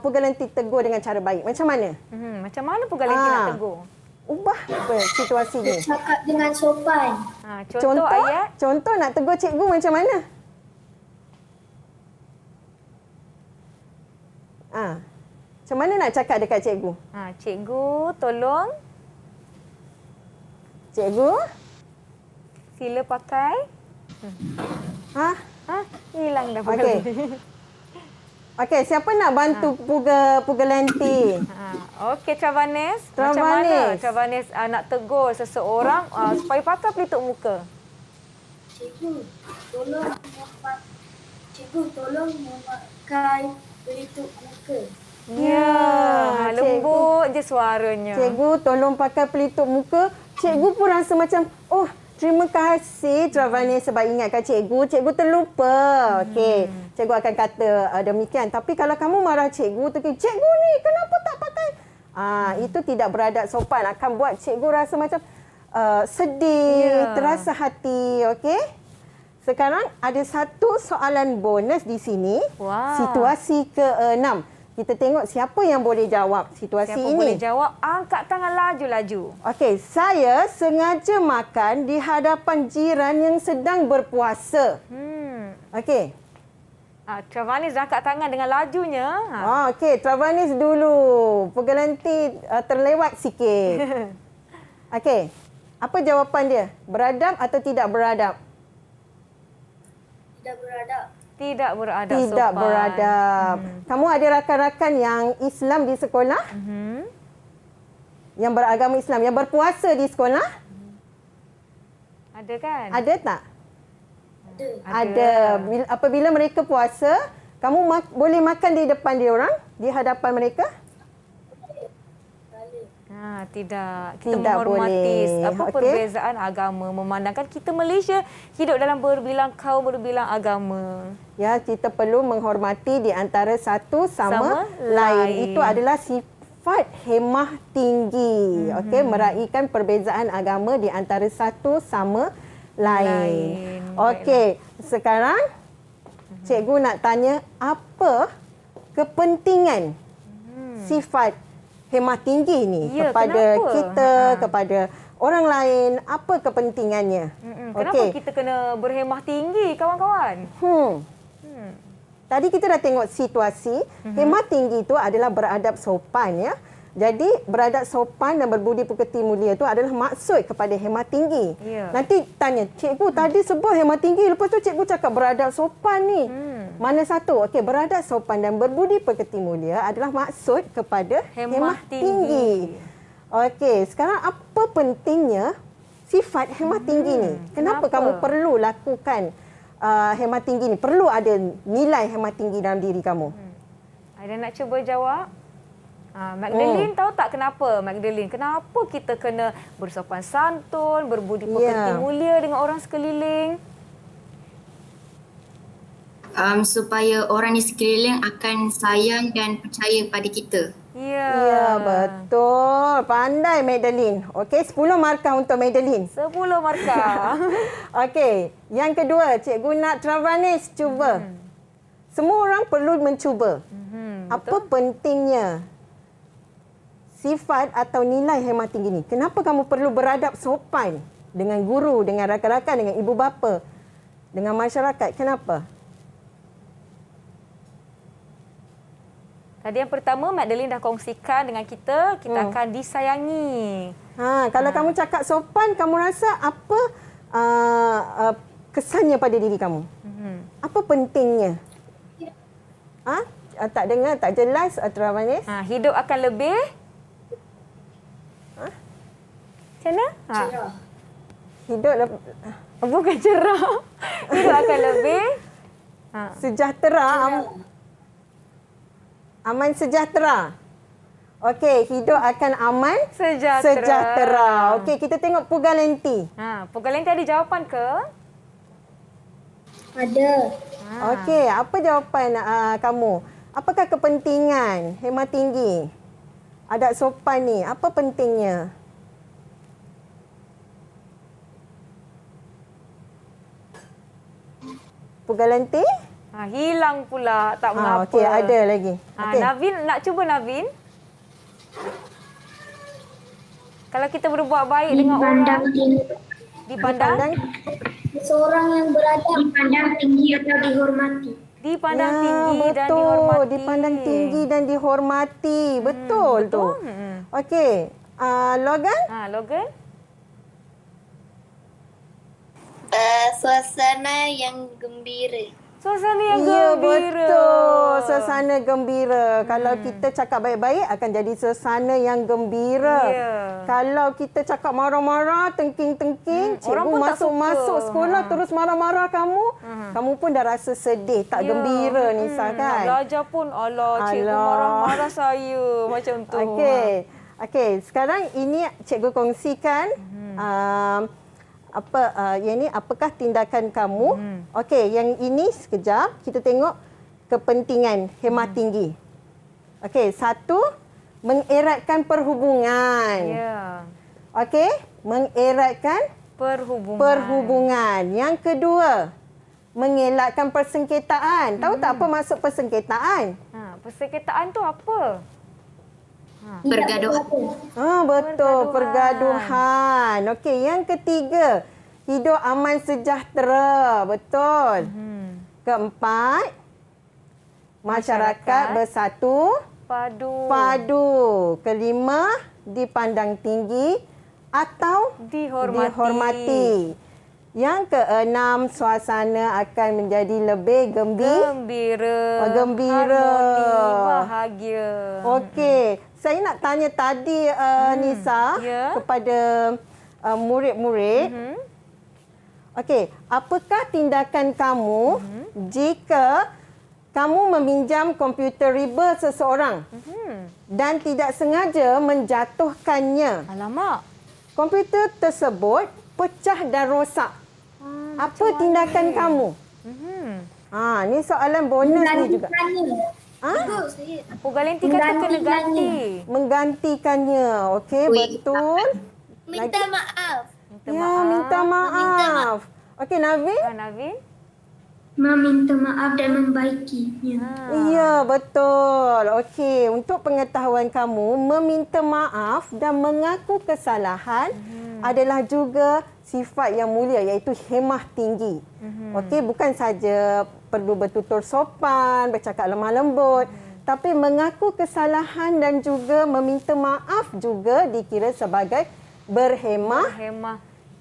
Pugalenti tegur dengan cara baik. Macam mana? Macam mana Pugalenti nak tegur? Ubah situasi ni. Cakap dengan sopan. Contoh ayat. Contoh nak tegur cikgu macam mana? Macam mana nak cakap dekat cikgu? Cikgu, tolong. Cikgu? Sila pakai. Hilang dah Pugalenti. Okey, siapa nak bantu Pugalenti? Okey, Travanes. Macam mana Travanes nak tegur seseorang supaya pakai pelitup muka? Cikgu, tolong memakai pelitup muka. Ya, lembut je suaranya. Cikgu, tolong pakai pelitup muka. Cikgu pun rasa macam, terima kasih Travanes sebab ingatkan cikgu. Cikgu terlupa. Okey, cikgu akan kata demikian. Tapi kalau kamu marah cikgu, cikgu ni kenapa tak pakai? Itu tidak beradab sopan. Akan buat cikgu rasa macam sedih, terasa hati. Okey? Sekarang ada satu soalan bonus di sini. Situasi ke-6. Kita tengok siapa yang boleh jawab situasi ini. Siapa boleh jawab? Angkat tangan laju-laju. Okey, saya sengaja makan di hadapan jiran yang sedang berpuasa. Okey. Travanis dah angkat tangan dengan lajunya. Okey, Travanis dulu. Pugalenti terlewat sikit. Okey. Apa jawapan dia? Beradab atau tidak beradab? Tidak beradab. Tidak beradab sopan. Tidak beradab. Kamu ada rakan-rakan yang Islam di sekolah? yang beragama Islam, yang berpuasa di sekolah? Ada kan? Ada tak? Ada. Apabila mereka puasa, kamu boleh makan di depan dia orang, di hadapan mereka? Tidak. Kita Tidak menghormati boleh. perbezaan agama, memandangkan kita Malaysia hidup dalam berbilang kaum, berbilang agama. Ya, kita perlu menghormati di antara satu sama lain. Itu adalah sifat hemah tinggi. Okey, meraihkan perbezaan agama di antara satu sama lain. Okey, sekarang cikgu nak tanya apa kepentingan sifat hemah tinggi ni kepada kenapa? kita, kepada orang lain, apa kepentingannya? Kenapa kita kena berhemah tinggi, kawan-kawan? Tadi kita dah tengok situasi, hemah tinggi itu adalah beradab sopan ya. Jadi beradab sopan dan berbudi pekerti mulia itu adalah maksud kepada hemah tinggi. Nanti tanya, cikgu tadi sebut hemah tinggi, lepas tu cikgu cakap beradab sopan ni. Mana satu? Okey, beradab sopan dan berbudi pekerti mulia adalah maksud kepada hemah tinggi. Okey, sekarang apa pentingnya sifat hemah tinggi ni? Kenapa kamu perlu lakukan hemah tinggi ni? Perlu ada nilai hemah tinggi dalam diri kamu. Ada nak cuba jawab? Magdalene tahu tak kenapa? Magdalene, kenapa kita kena bersopan santun, berbudi pekerti mulia dengan orang sekeliling? Supaya orang di sekeliling akan sayang dan percaya pada kita. Ya, betul. Pandai Magdalene. Okey, 10 markah untuk Magdalene. 10 markah. Okey, yang kedua, cikgu nak Travanis cuba. Semua orang perlu mencuba. Apa pentingnya sifat atau nilai hemah tinggi ni? Kenapa kamu perlu beradab sopan dengan guru, dengan rakan-rakan, dengan ibu bapa, dengan masyarakat? Kenapa? Tadi yang pertama, Magdalene dah kongsikan dengan kita akan disayangi. Kalau kamu cakap sopan, kamu rasa apa kesannya pada diri kamu? Apa pentingnya? Tak dengar, tak jelas, Travanis? Hidup akan lebih... Macam mana? Cerah. Hidup bukan cerah. Hidup akan lebih... sejahtera. Aman sejahtera. Okey, hidup akan aman sejahtera. Okey, kita tengok Pugalenti. Pugalenti ada jawapan ke? Ada. Okey, apa jawapan kamu? Apakah kepentingan hemah tinggi? Adab sopan ni, apa pentingnya? Pugalenti? Hilang pula, tak mengapa. Okey, ada lagi. Okay. Navin, nak cuba Navin? Kalau kita berbuat baik dengan orang... Dipandang seorang yang beradab. Dipandang tinggi atau dihormati. Dipandang tinggi dan dihormati. Dipandang tinggi dan dihormati. Betul tu. Okey. Logan? Logan? Suasana yang gembira. Suasana yang gembira. Betul. Suasana gembira. Kalau kita cakap baik-baik, akan jadi suasana yang gembira. Kalau kita cakap marah-marah, tengking-tengking, cikgu masuk sekolah terus marah-marah kamu, kamu pun dah rasa sedih, tak gembira Nisa kan? Nak belajar pun, cikgu marah-marah saya. Macam tu. Okey, sekarang ini cikgu kongsikan yang ni apakah tindakan kamu? Okey, yang ini sekejap kita tengok kepentingan hemah tinggi. Okey, satu, mengeratkan perhubungan. Okey, mengeratkan perhubungan. Yang kedua, mengelakkan persengketaan. Tahu tak apa maksud persengketaan? Persengketaan tu apa? Pergaduhan. Betul, pergaduhan. Okey, yang ketiga, hidup aman sejahtera. Betul. Keempat, masyarakat bersatu padu. Kelima, dipandang tinggi atau dihormati. Yang keenam, suasana akan menjadi lebih gembira. Harmoni, bahagia. Okey, saya nak tanya tadi Nisa kepada murid-murid. Okey, apakah tindakan kamu jika kamu meminjam komputer riba seseorang dan tidak sengaja menjatuhkannya? Alamak. Komputer tersebut pecah dan rosak. Apa tindakan kamu? Ni soalan bonus ni juga. Ganti kata kena ganti. Menggantikannya. Okey, betul. Minta maaf. Minta maaf. Okey, Navin? Navin? Meminta maaf dan membaikinya. Ya, betul. Okey, untuk pengetahuan kamu, meminta maaf dan mengaku kesalahan adalah juga sifat yang mulia, iaitu hemah tinggi. Okey, bukan saja perlu bertutur sopan, bercakap lemah lembut, tapi mengaku kesalahan dan juga meminta maaf juga dikira sebagai berhemah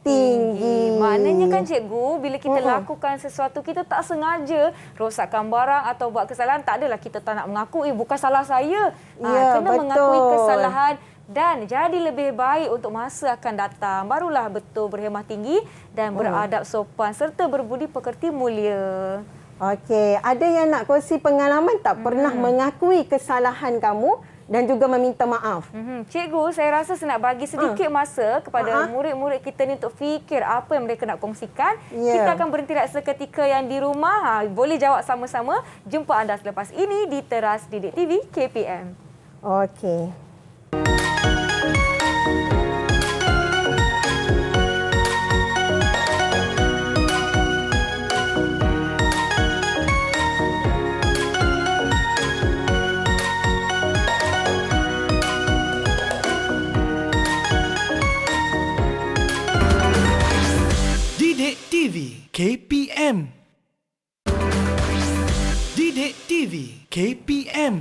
tinggi. Maknanya kan cikgu, bila kita lakukan sesuatu, kita tak sengaja rosakkan barang atau buat kesalahan, tak adalah kita tak nak mengaku, bukan salah saya. Kena betul. mengakui kesalahan dan jadi lebih baik untuk masa akan datang. Barulah betul berhemah tinggi dan beradab sopan serta berbudi pekerti mulia. Okey, ada yang nak kongsi pengalaman tak pernah mengakui kesalahan kamu dan juga meminta maaf? Cikgu, saya rasa saya nak bagi sedikit masa kepada murid-murid kita ni untuk fikir apa yang mereka nak kongsikan. Kita akan berhenti seketika yang di rumah. Boleh jawab sama-sama. Jumpa anda selepas ini di Teras Didik TV KPM. Okey. Didik TV KPM. Didik TV KPM.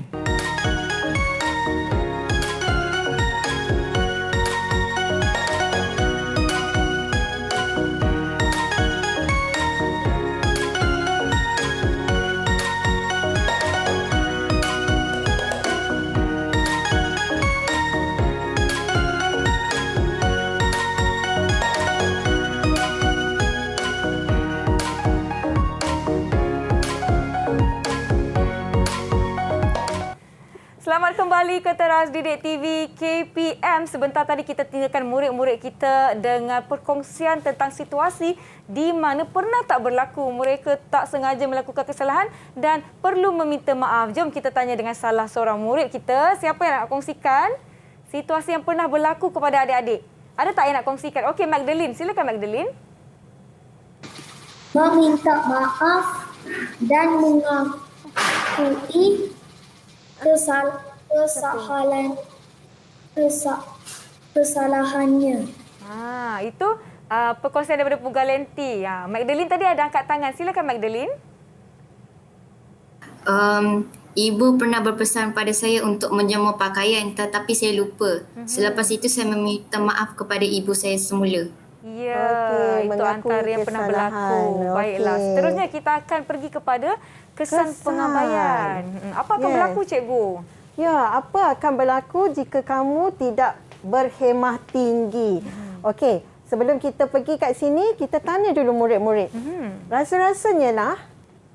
Selamat kembali ke Teras Didik TV KPM. Sebentar tadi kita tinggalkan murid-murid kita dengan perkongsian tentang situasi di mana pernah tak berlaku mereka tak sengaja melakukan kesalahan dan perlu meminta maaf. Jom kita tanya dengan salah seorang murid kita. Siapa yang nak kongsikan situasi yang pernah berlaku kepada adik-adik? Ada tak yang nak kongsikan? Okey, Magdalene. Silakan, Magdalene. Meminta maaf dan mengakui kesalahannya. Itu perkongsian daripada Puga Lenti. Magdalene tadi ada angkat tangan. Silakan, Magdalene. Ibu pernah berpesan pada saya untuk menjemur pakaian tetapi saya lupa. Selepas itu saya meminta maaf kepada ibu saya semula. Ya, itu antara yang pernah berlaku. Baiklah, seterusnya kita akan pergi kepada kesan pengabaian. Apa akan berlaku, cikgu? Ya, apa akan berlaku jika kamu tidak berhemah tinggi? Okey, sebelum kita pergi kat sini, kita tanya dulu murid-murid. Rasa-rasanya lah,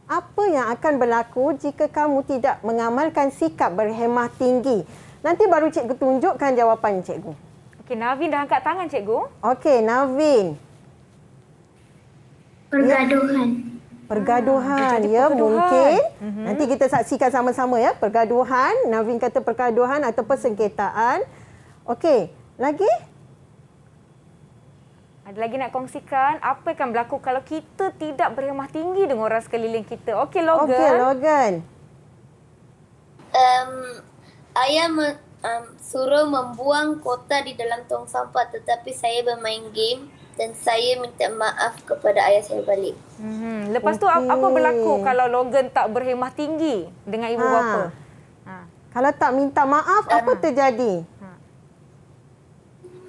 apa yang akan berlaku jika kamu tidak mengamalkan sikap berhemah tinggi? Nanti baru cikgu tunjukkan jawapan cikgu. Okey, Navin dah angkat tangan, cikgu. Okey, Navin. Pergaduhan, ya, mungkin. Nanti kita saksikan sama-sama, ya. Pergaduhan, Navin kata pergaduhan atau persengketaan. Okey, lagi? Ada lagi nak kongsikan apa yang akan berlaku kalau kita tidak berhemah tinggi dengan orang sekeliling kita? Okey, Logan. Okey, Logan. Ayah suruh membuang kotak di dalam tong sampah tetapi saya bermain game dan saya minta maaf kepada ayah saya balik. Lepas tu apa berlaku kalau Logan tak berhemah tinggi dengan ibu bapa? Kalau tak minta maaf, apa terjadi?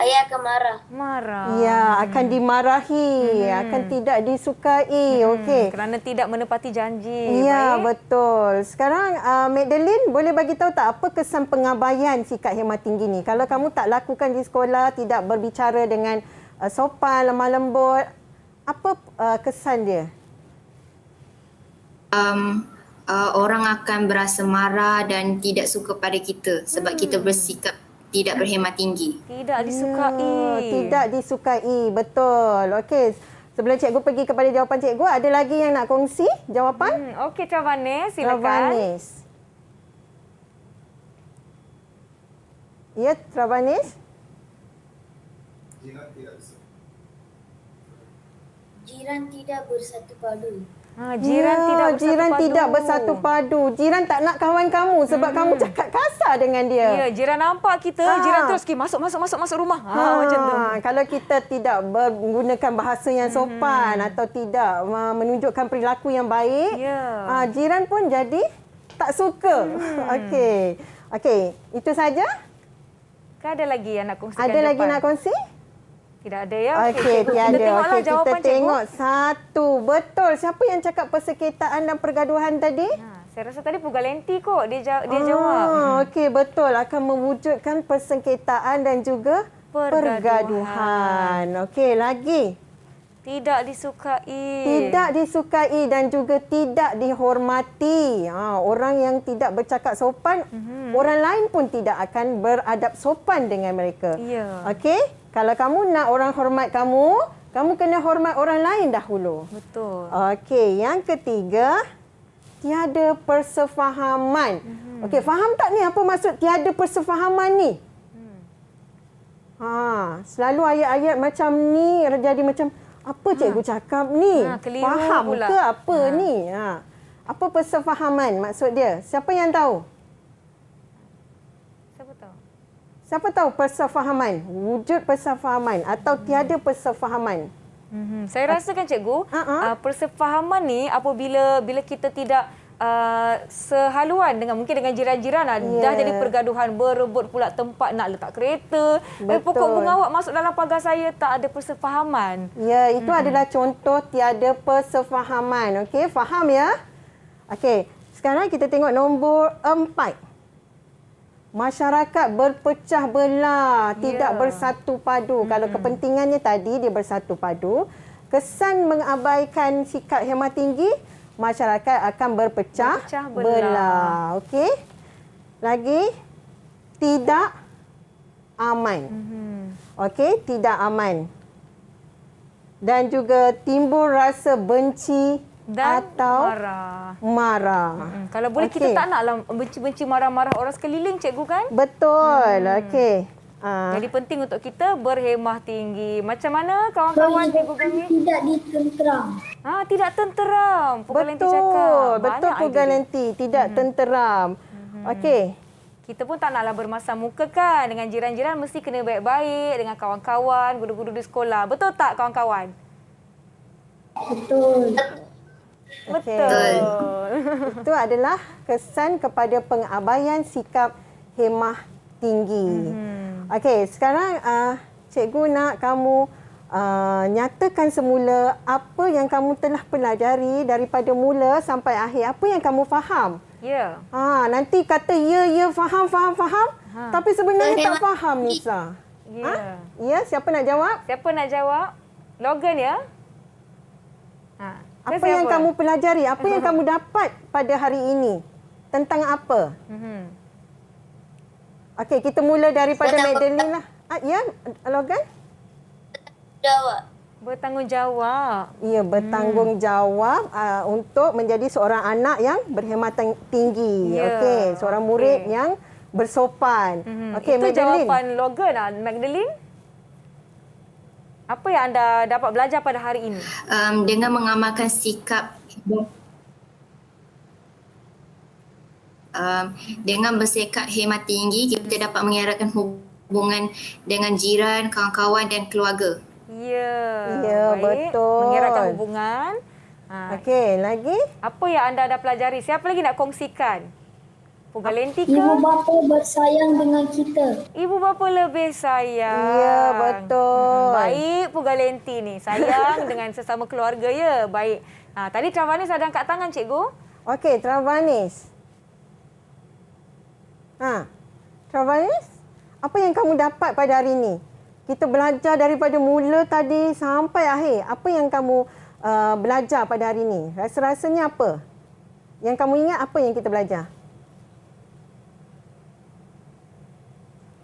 ayah akan marah. Marah. Ya, akan dimarahi, akan tidak disukai. Okey. Kerana tidak menepati janji. Ya, Baik. betul. Sekarang Madeline boleh bagi tahu tak apa kesan pengabaian sikap hemat tinggi ni? Kalau kamu tak lakukan di sekolah, tidak berbicara dengan sopan, lemah lembut, apa kesan dia? Orang akan berasa marah dan tidak suka pada kita sebab kita bersikap tidak berhemat tinggi. Tidak disukai. Ya, tidak disukai. Betul. Okey. Sebelum cikgu pergi kepada jawapan cikgu, ada lagi yang nak kongsi jawapan? Okey, Travanis, silakan. Travanis. Ya, Travanis. Jiran tidak bersatu padu. Jiran tidak bersatu padu. Jiran tak nak kawan kamu sebab kamu cakap kasar dengan dia. Ya, jiran nampak kita, jiran terus masuk rumah. Macam tu. Kalau kita tidak menggunakan bahasa yang sopan atau tidak menunjukkan perilaku yang baik, jiran pun jadi tak suka. Okey, itu saja? Ada lagi yang nak kongsikan Ada lagi nak kongsi? Tidak ada ya? Okey, tiada. Kita Kita tengok satu. Betul. Siapa yang cakap persekitaran dan pergaduhan tadi? Saya rasa tadi Pugalenti kok dia jawab. Okey, betul. Akan mewujudkan persengketaan dan juga pergaduhan. Okey, lagi. Tidak disukai. Tidak disukai dan juga tidak dihormati. Orang yang tidak bercakap sopan, orang lain pun tidak akan beradab sopan dengan mereka. Ya. Okey? Kalau kamu nak orang hormat kamu, kamu kena hormat orang lain dahulu. Betul. Okey, yang ketiga, tiada persefahaman. Okey, faham tak ni apa maksud tiada persefahaman ni? Selalu ayat-ayat macam ni jadi macam apa cikgu cakap ni? Faham pula ke apa ni? Apa persefahaman maksud dia? Siapa yang tahu? Siapa tahu persefahaman? Wujud persefahaman atau tiada persefahaman? Saya rasa kan cikgu, persefahaman ni apabila kita tidak sehaluan mungkin dengan jiran-jiran dah jadi pergaduhan, berebut pula tempat nak letak kereta. Pokok bunga awak masuk dalam pagar saya, tak ada persefahaman. Ya, itu adalah contoh tiada persefahaman. Okey, faham ya? Okey, sekarang kita tengok nombor 4. Masyarakat berpecah belah, tidak bersatu padu. Kalau kepentingannya tadi dia bersatu padu, kesan mengabaikan sikap hemat tinggi, masyarakat akan berpecah belah. Okey. Lagi, tidak aman. Okey, tidak aman. Dan juga timbul rasa benci dan atau marah. Kalau boleh kita tak naklah benci-benci marah-marah orang sekeliling cikgu kan? Betul. Okey. Jadi penting untuk kita berhemah tinggi. Macam mana kawan-kawan cikgu kami? Tidak ditenteram. Tidak tenteram. Pugalenti cakap. Betul Pugalenti, tidak tenteram. Okey. Kita pun tak naklah bermasam muka kan dengan jiran-jiran, mesti kena baik-baik dengan kawan-kawan, guru-guru di sekolah. Betul tak kawan-kawan? Betul. Betul. Itu adalah kesan kepada pengabaian sikap hemah tinggi. Okey, sekarang cikgu nak kamu nyatakan semula apa yang kamu telah pelajari daripada mula sampai akhir. Apa yang kamu faham? Ya. Nanti kata ya faham. Tapi sebenarnya tak faham Nisa. Ya. Ya, siapa nak jawab? Siapa nak jawab? Logan ya? Apa yang kamu pelajari? Apa yang kamu dapat pada hari ini? Tentang apa? Okey, kita mula daripada Madeline lah. Ya, Logan? Bertanggungjawab. Ya, bertanggungjawab untuk menjadi seorang anak yang berhemat tinggi. Okey, seorang murid yang bersopan. Okey, Itu Madeline. jawapan Logan, Madeline. Apa yang anda dapat belajar pada hari ini? Dengan mengamalkan sikap dengan bersikap hemat tinggi, kita dapat mengeratkan hubungan dengan jiran, kawan-kawan dan keluarga. Ya, betul. Mengeratkan hubungan. Okey, lagi? Apa yang anda dah pelajari? Siapa lagi nak kongsikan? Pugalenti ke? Ibu bapa bersayang dengan kita. Ibu bapa lebih sayang. Ya, betul. Baik Pugalenti ni. Sayang dengan sesama keluarga ya. Baik. Tadi Travanis ada angkat tangan cikgu. Okey, Travanis. Travanis, apa yang kamu dapat pada hari ini? Kita belajar daripada mula tadi sampai akhir. Apa yang kamu belajar pada hari ini? Rasa-rasanya apa? Yang kamu ingat apa yang kita belajar?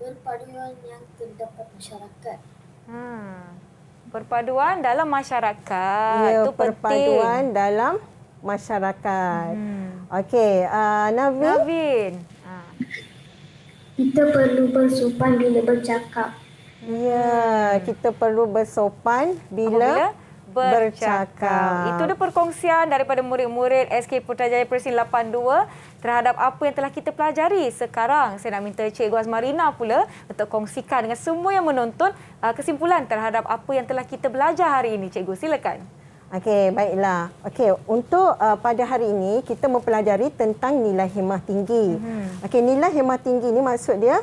Perpaduan yang terdapat masyarakat. Perpaduan dalam masyarakat. Ya, Itu penting. perpaduan dalam masyarakat. Okey, Navin. Kita perlu bersopan bila bercakap. Ya, kita perlu bersopan bila bercakap. Itu dah perkongsian daripada murid-murid SK Putrajaya Presin 82 terhadap apa yang telah kita pelajari. Sekarang saya nak minta Cikgu Azmarina pula untuk kongsikan dengan semua yang menonton kesimpulan terhadap apa yang telah kita belajar hari ini. Cikgu, silakan. Okey, baiklah. Okey, untuk pada hari ini kita mempelajari tentang nilai hemah tinggi. Okey, nilai hemah tinggi ni maksud dia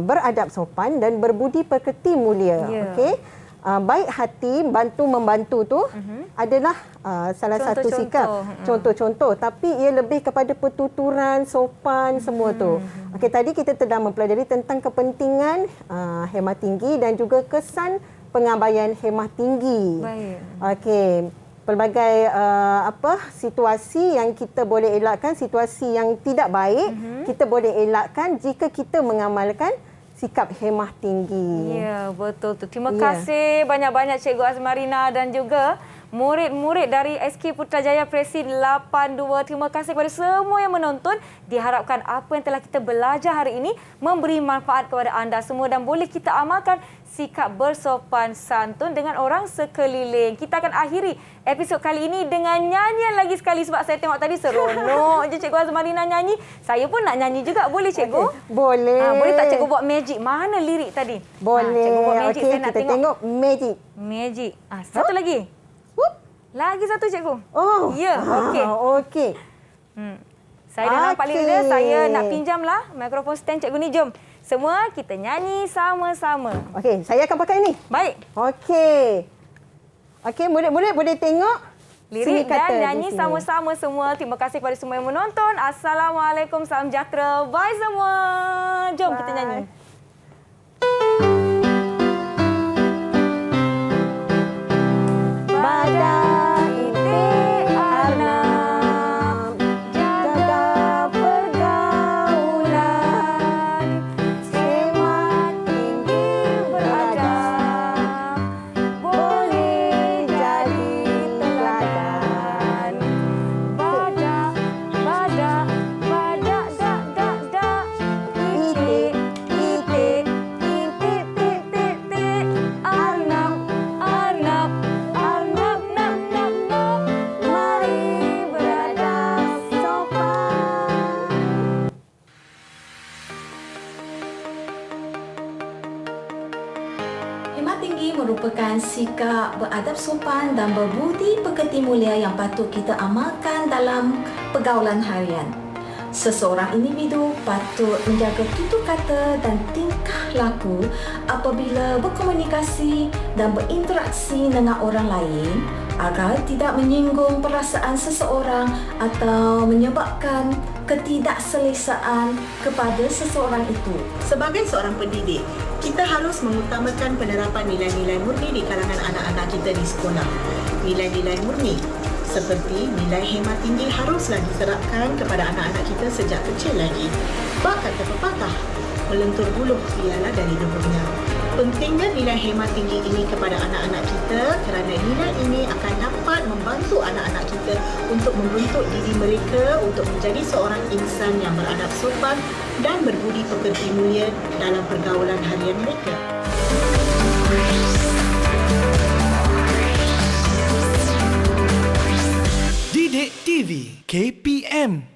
beradab sopan dan berbudi pekerti mulia. Okey. Baik hati, bantu-membantu tu adalah salah satu sikap. Contoh-contoh. Tapi ia lebih kepada pertuturan, sopan, semua tu. Okey, tadi kita telah mempelajari tentang kepentingan hemah tinggi dan juga kesan pengabaian hemah tinggi. Baik. Okey, pelbagai situasi yang kita boleh elakkan, situasi yang tidak baik, kita boleh elakkan jika kita mengamalkan sikap hemah tinggi. Ya, betul tu. Terima kasih banyak-banyak Cikgu Azmarina dan juga murid-murid dari SK Putrajaya Presin 82. Terima kasih kepada semua yang menonton. Diharapkan apa yang telah kita belajar hari ini memberi manfaat kepada anda semua dan boleh kita amalkan sikap bersopan santun dengan orang sekeliling. Kita akan akhiri episod kali ini dengan nyanyian lagi sekali sebab saya tengok tadi seronok je Cikgu Azmarina nyanyi. Saya pun nak nyanyi juga. Boleh Cikgu? Okay. Boleh. Boleh tak Cikgu buat magic? Mana lirik tadi? Boleh. Cikgu buat magic. Saya nak kita tengok magic. Magic. Satu lagi. Lagi satu Cikgu. Oh. Ya, okey. Okey. Saya dah nampak lirik dia. Saya nak pinjamlah mikrofon stand Cikgu ni. Jom. Semua kita nyanyi sama-sama. Okey, saya akan pakai ini. Baik. Okey. Okey, murid-murid boleh tengok lirik dan nyanyi sama-sama semua. Terima kasih kepada semua yang menonton. Assalamualaikum, salam sejahtera. Bye semua. Jom kita nyanyi. merupakan sikap beradab sopan dan berbudi pekerti mulia yang patut kita amalkan dalam pergaulan harian. Seseorang individu patut menjaga tutur kata dan tingkah laku apabila berkomunikasi dan berinteraksi dengan orang lain agar tidak menyinggung perasaan seseorang atau menyebabkan ketidakselesaan kepada seseorang itu. Sebagai seorang pendidik, kita harus mengutamakan penerapan nilai-nilai murni di kalangan anak-anak kita di sekolah. Nilai-nilai murni seperti nilai hemat tinggi haruslah diterapkan kepada anak-anak kita sejak kecil lagi. Bak kata pepatah, melentur buluh ialah dari debunya. Pentingnya nilai hemat tinggi ini kepada anak-anak kita kerana nilai ini akan dapat membantu anak-anak kita untuk membentuk diri mereka untuk menjadi seorang insan yang beradab sopan dan berbudi pekerti mulia dalam pergaulan harian mereka. Didik TV KPM